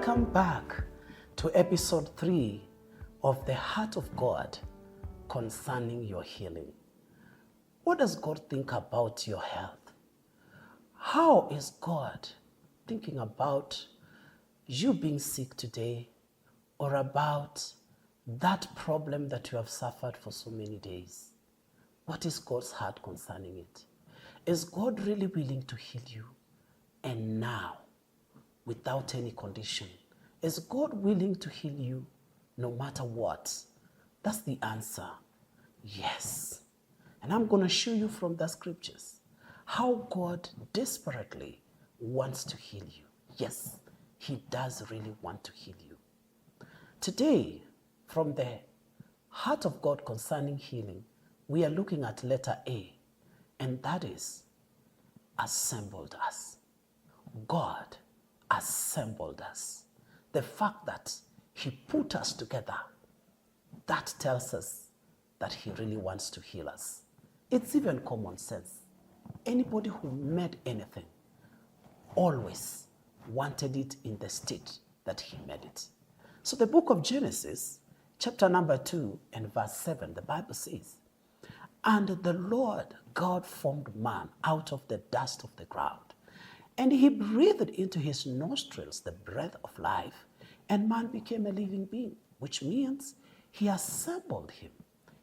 Welcome back to episode 3 of The Heart of God concerning your healing. What does God think about your health? How is God thinking about you being sick today or about that problem that you have suffered for so many days? What is God's heart concerning it? Is God really willing to heal you? And now, without any condition. Is God willing to heal you no matter what? That's the answer. Yes. And I'm going to show you from the scriptures how God desperately wants to heal you. Yes, He does really want to heal you. Today, from the heart of God concerning healing, we are looking at letter A, and that is assembled us. God assembled us. The fact that He put us together, that tells us that He really wants to heal us. It's even common sense. Anybody who made anything always wanted it in the state that He made it. So the book of Genesis, chapter number 2 and verse 7, the Bible says, "And the Lord God formed man out of the dust of the ground, and He breathed into his nostrils the breath of life, and man became a living being," which means He assembled him.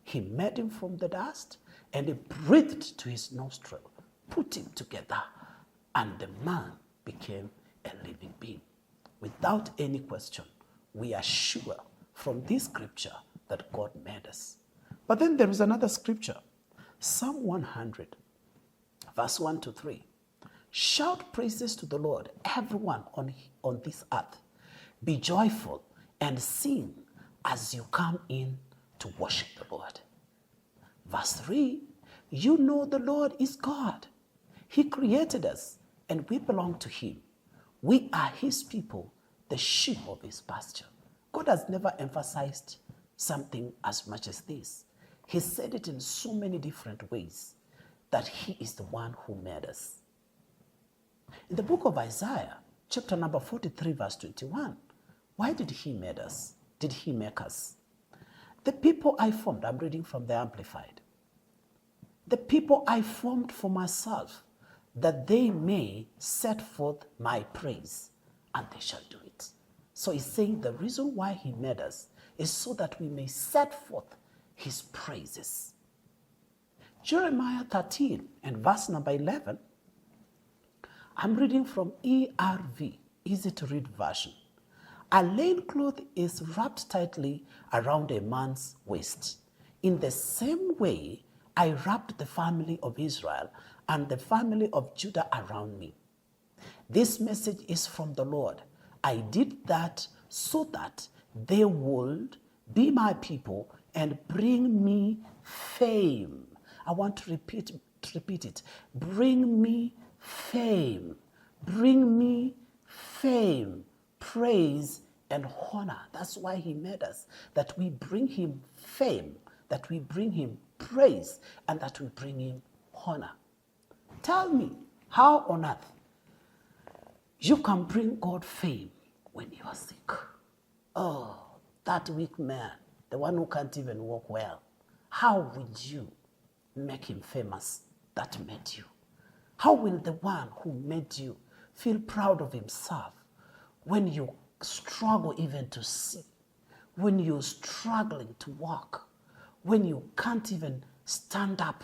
He made him from the dust, and He breathed to his nostril, put him together, and the man became a living being. Without any question, we are sure from this scripture that God made us. But then there is another scripture, Psalm 100, verse 1 to 3. "Shout praises to the Lord, everyone on this earth. Be joyful and sing as you come in to worship the Lord." Verse 3, "You know the Lord is God. He created us and we belong to Him. We are His people, the sheep of His pasture." God has never emphasized something as much as this. He said it in so many different ways that He is the one who made us. In the book of Isaiah, chapter number 43, verse 21, why did He make us? Did He make us? "The people I formed," I'm reading from the Amplified. "The people I formed for myself, that they may set forth my praise, and they shall do it." So He's saying the reason why He made us is so that we may set forth His praises. Jeremiah 13 and verse number 11, I'm reading from ERV, easy to read version. "A linen cloth is wrapped tightly around a man's waist. In the same way, I wrapped the family of Israel and the family of Judah around me. This message is from the Lord. I did that so that they would be my people and bring me fame." I want to repeat it. Bring me fame. Bring me fame, praise, and honor. That's why He made us, that we bring Him fame, that we bring Him praise, and that we bring Him honor. Tell me, how on earth you can bring God fame when you are sick? Oh, that weak man, the one who can't even walk well. How would you make him famous that made you? How will the one who made you feel proud of himself when you struggle even to see, when you're struggling to walk, when you can't even stand up?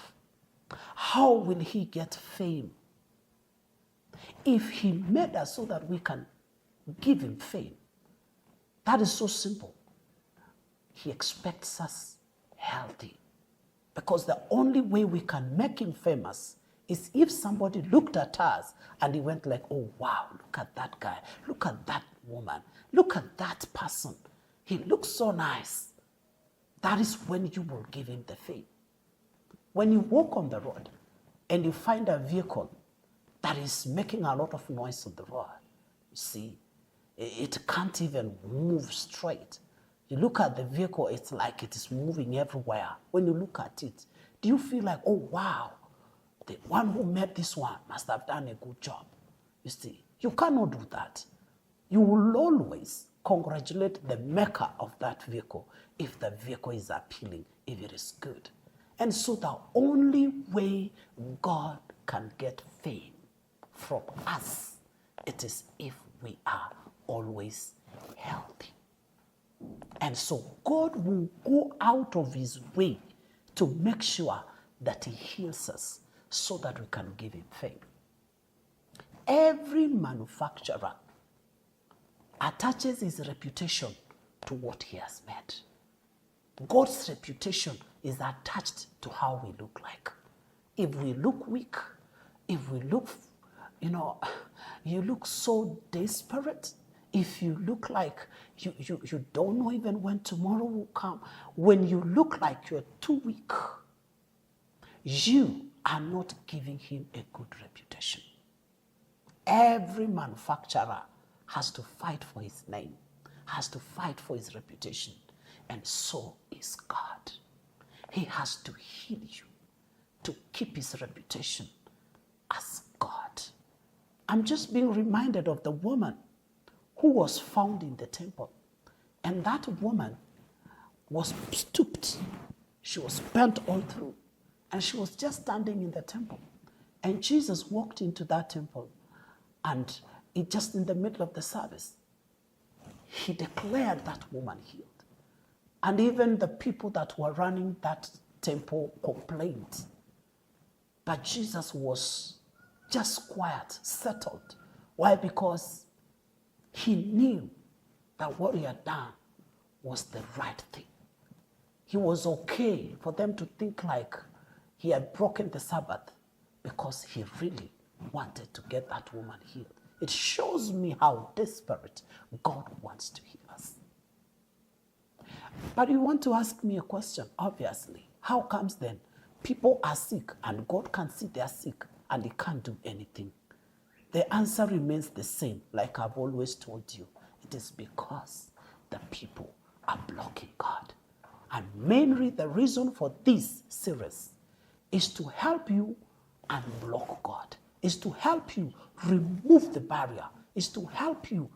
How will He get fame? If He made us so that we can give Him fame, that is so simple. He expects us healthy, because the only way we can make Him famous is if somebody looked at us and he went like, "Oh wow, look at that guy, look at that woman, look at that person. He looks so nice." That is when you will give Him the fame. When you walk on the road and you find a vehicle that is making a lot of noise on the road, you see, it can't even move straight. You look at the vehicle, it's like it is moving everywhere. When you look at it, do you feel like, "Oh wow, the one who made this one must have done a good job"? You see, you cannot do that. You will always congratulate the maker of that vehicle if the vehicle is appealing, if it is good. And so the only way God can get fame from us, it is if we are always healthy. And so God will go out of his way to make sure that he heals us so that we can give him fame. Every manufacturer attaches his reputation to what he has made. God's reputation is attached to how we look like. If we look weak, if we look, you look so desperate, if you look like you don't know even when tomorrow will come, when you look like you're too weak, you are not giving him a good reputation. Every manufacturer has to fight for his name, has to fight for his reputation, and so is God. He has to heal you to keep his reputation as God. I'm just being reminded of the woman who was found in the temple. And that woman was stooped. She was bent all through. And she was just standing in the temple. And Jesus walked into that temple. And just in the middle of the service, he declared that woman healed. And even the people that were running that temple complained. But Jesus was just quiet, settled. Why? Because he knew that what he had done was the right thing. He was okay for them to think like he had broken the Sabbath because he really wanted to get that woman healed. It shows me how desperate God wants to heal us. But you want to ask me a question, obviously. How comes then people are sick and God can see they are sick and he can't do anything? The answer remains the same, like I've always told you. It is because the people are blocking God. And mainly the reason for this series is to help you unblock God, is to help you remove the barrier, is to help you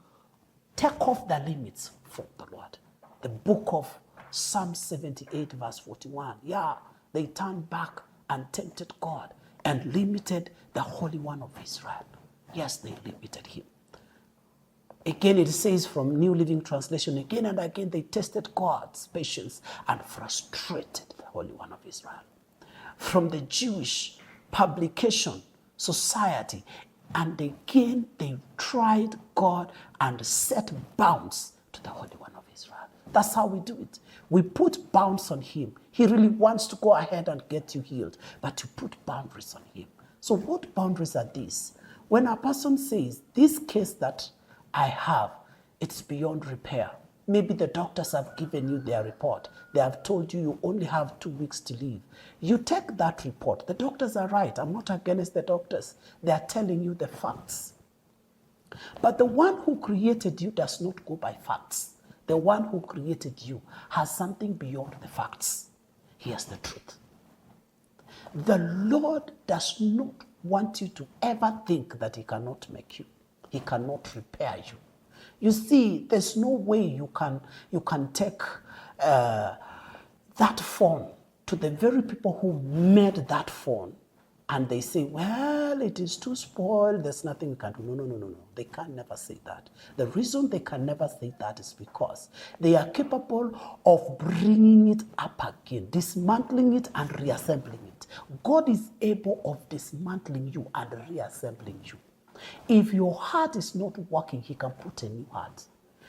take off the limits from the Lord. The book of Psalm 78 verse 41. Yeah, they turned back and tempted God and limited the Holy One of Israel. Yes, they limited him. Again, it says from New Living Translation, again and again they tested God's patience and frustrated the Holy One of Israel. From the Jewish Publication Society, and again they tried God and set bounds to the Holy One of Israel. That's how we do it. We put bounds on him. He really wants to go ahead and get you healed, but you put boundaries on him. So what boundaries are these? When a person says, this case that I have, it's beyond repair. Maybe the doctors have given you their report. They have told you you only have 2 weeks to live. You take that report. The doctors are right. I'm not against the doctors. They are telling you the facts. But the one who created you does not go by facts. The one who created you has something beyond the facts. He has the truth. The Lord does not want you to ever think that he cannot make you. He cannot repair you. You see, there's no way you can take that phone to the very people who made that phone and they say, well, it is too spoiled, there's nothing we can do. No. They can never say that. The reason they can never say that is because they are capable of bringing it up again, dismantling it and reassembling it. God is able of dismantling you and reassembling you. If your heart is not working, he can put a new heart.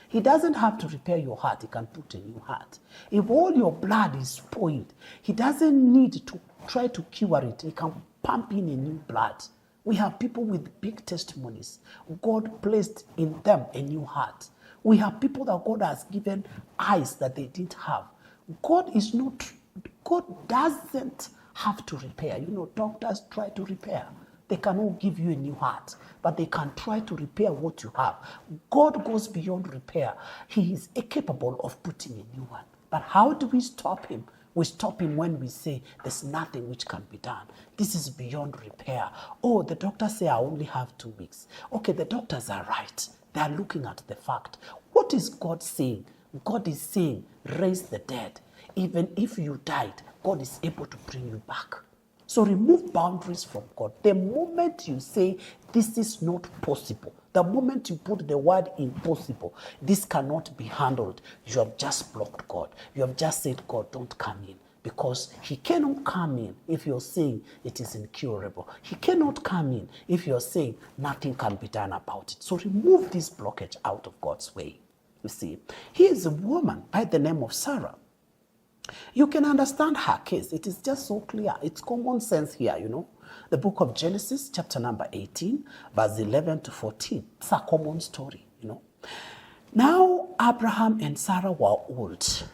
He doesn't have to repair your heart, he can put a new heart. If all your blood is spoiled, he doesn't need to try to cure it. He can pump in a new blood. We have people with big testimonies. God placed in them a new heart. We have people that God has given eyes that they didn't have. God doesn't have to repair. Doctors try to repair. They cannot give you a new heart, but they can try to repair what you have. God goes beyond repair. He is capable of putting a new one. But how do we stop him? We stop him when we say there's nothing which can be done. This is beyond repair. Oh, the doctors say I only have 2 weeks. Okay, the doctors are right. They are looking at the fact. What is God saying? God is saying, raise the dead. Even if you died, God is able to bring you back. So remove boundaries from God. The moment you say, this is not possible, the moment you put the word impossible, this cannot be handled, you have just blocked God. You have just said, God, don't come in. Because he cannot come in if you're saying it is incurable. He cannot come in if you're saying nothing can be done about it. So remove this blockage out of God's way. You see, here is a woman by the name of Sarah. You can understand her case. It is just so clear. It's common sense here, you know. The book of Genesis, chapter number 18, verse 11 to 14. It's a common story, you know. Now, Abraham and Sarah were old,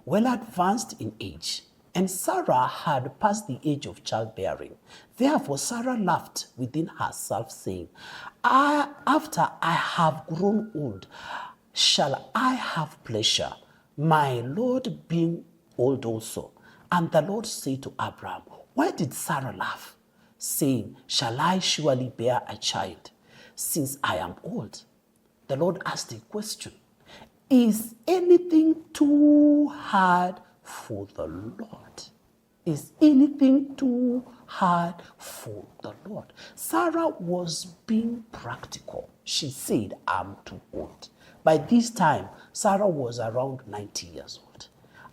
well advanced in age, and Sarah had passed the age of childbearing. Therefore, Sarah laughed within herself, saying, after I have grown old, shall I have pleasure, my Lord being old also? And the Lord said to Abraham, why did Sarah laugh, saying, shall I surely bear a child, since I am old? The Lord asked a question. Is anything too hard for the Lord? Is anything too hard for the Lord? Sarah was being practical. She said, I'm too old. By this time, Sarah was around 90 years old.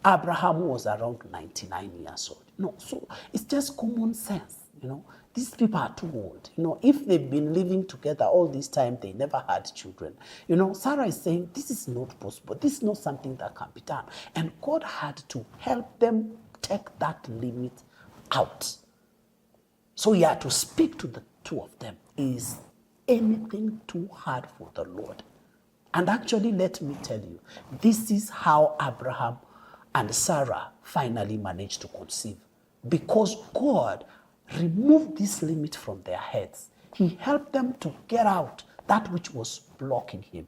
Abraham was around 99 years old. No, so it's just common sense, you know. These people are too old. You know, if they've been living together all this time, they never had children. You know, Sarah is saying, this is not possible. This is not something that can be done. And God had to help them take that limit out. So he had to speak to the two of them. Is anything too hard for the Lord? And actually, let me tell you, this is how Abraham and Sarah finally managed to conceive. Because God removed this limit from their heads. He helped them to get out that which was blocking him.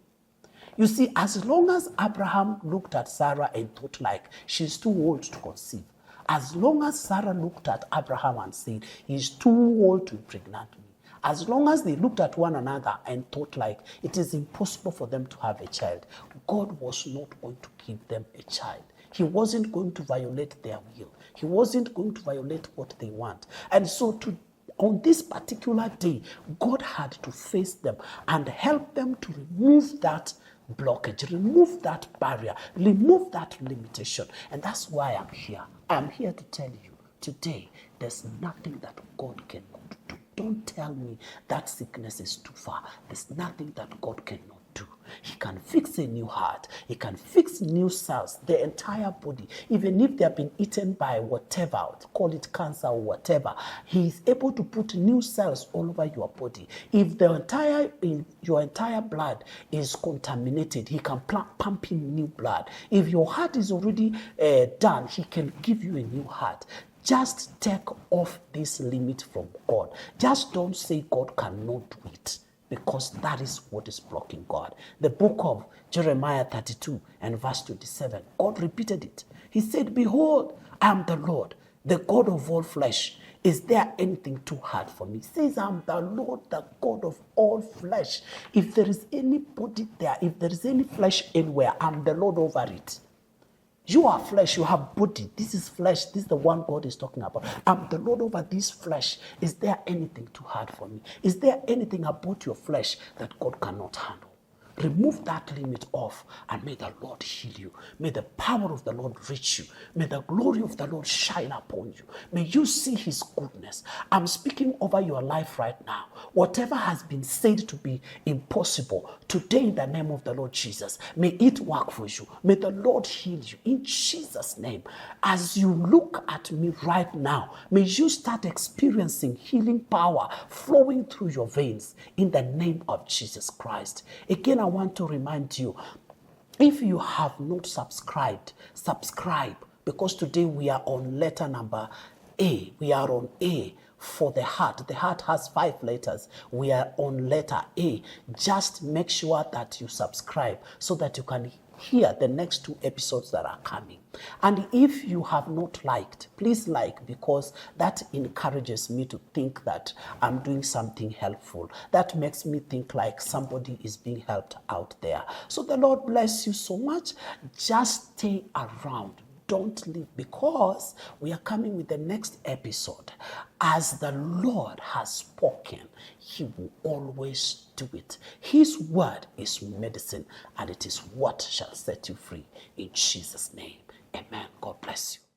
You see, as long as Abraham looked at Sarah and thought like she's too old to conceive, as long as Sarah looked at Abraham and said, he's too old to impregnate me, as long as they looked at one another and thought like it is impossible for them to have a child, God was not going to give them a child. He wasn't going to violate their will. He wasn't going to violate what they want. And so on this particular day, God had to face them and help them to remove that blockage, remove that barrier, remove that limitation. And that's why I'm here. I'm here to tell you today, there's nothing that God cannot do. Don't tell me that sickness is too far. There's nothing that God cannot do. He can fix a new heart. He can fix new cells, the entire body. Even if they have been eaten by whatever, call it cancer or whatever, he is able to put new cells all over your body. If your entire blood is contaminated, he can pump in new blood. If your heart is already done, he can give you a new heart. Just take off this limit from God. Just don't say God cannot do it, because that is what is blocking God. The book of Jeremiah 32 and verse 27, God repeated it. He said, behold, I am the Lord, the God of all flesh. Is there anything too hard for me? He says, I'm the Lord, the God of all flesh. If there is anybody there, if there is any flesh anywhere, I'm the Lord over it. You are flesh, you have body. This is flesh. This is the one God is talking about. I'm the Lord over this flesh. Is there anything too hard for me? Is there anything about your flesh that God cannot handle? Remove that limit off, and may the Lord heal you. May the power of the Lord reach you. May the glory of the Lord shine upon you. May you see his goodness. I'm speaking over your life right now. Whatever has been said to be impossible, today in the name of the Lord Jesus, may it work for you. May the Lord heal you in Jesus' name. As you look at me right now, may you start experiencing healing power flowing through your veins in the name of Jesus Christ. Again, I want to remind you, if you have not subscribed, subscribe, because today we are on letter number A. We are on A for the heart. The heart has 5 letters. We are on letter A. Just make sure that you subscribe so that you can hear the next 2 episodes that are coming. And if you have not liked, please like, because that encourages me to think that I'm doing something helpful. That makes me think like somebody is being helped out there. So the Lord bless you so much. Just stay around. Don't leave, because we are coming with the next episode. As the Lord has spoken, He will always do it. His word is medicine, and it is what shall set you free. In Jesus' name, amen. God bless you.